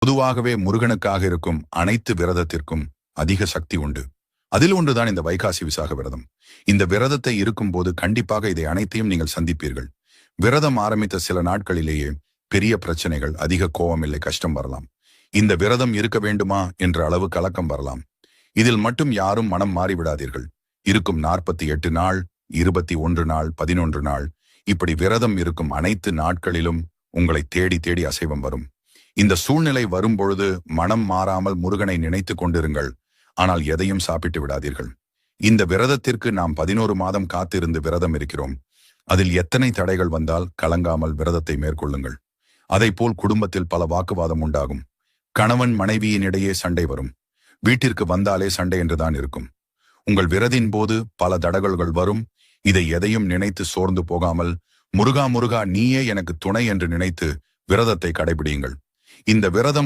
பொதுவாகவே முருகனுக்காக இருக்கும் அனைத்து விரதத்திற்கும் அதிக சக்தி உண்டு. அதில் ஒன்றுதான் இந்த வைகாசி விசாக விரதம். இந்த விரதத்தை இருக்கும்போது கண்டிப்பாக இதை அனைத்தையும் நீங்கள் சந்திப்பீர்கள். விரதம் ஆரம்பித்த சில நாட்களிலேயே பெரிய பிரச்சனைகள், அதிக கோபம் இல்லை, கஷ்டம் வரலாம். இந்த விரதம் இருக்க வேண்டுமா என்ற அளவு கலக்கம் வரலாம். இதில் மட்டும் யாரும் மனம் மாறிவிடாதீர்கள். இருக்கும் 48 நாள், 21 நாள், 11 நாள், இப்படி விரதம் இருக்கும் அனைத்து நாட்களிலும் உங்களை தேடி தேடி அசைவம் வரும். இந்த சூழ்நிலை வரும்பொழுது மனம் மாறாமல் முருகனை நினைத்து கொண்டிருங்கள். ஆனால் எதையும் சாப்பிட்டு விடாதீர்கள். இந்த விரதத்திற்கு நாம் 11 மாதம் காத்திருந்து விரதம் இருக்கிறோம். அதில் எத்தனை தடைகள் வந்தால் கலங்காமல் விரதத்தை மேற்கொள்ளுங்கள். அதைப்போல் குடும்பத்தில் பல வாக்குவாதம் உண்டாகும். கணவன் மனைவியின் இடையே சண்டை வரும். வீட்டிற்கு வந்தாலே சண்டை என்றுதான் இருக்கும். உங்கள் விரதின் போது பல தடங்கல்கள் வரும். இதை எதையும் நினைத்து சோர்ந்து போகாமல் முருகா முருகா நீயே எனக்கு துணை என்று நினைத்து விரதத்தை கடைபிடியுங்கள். இந்த விரதம்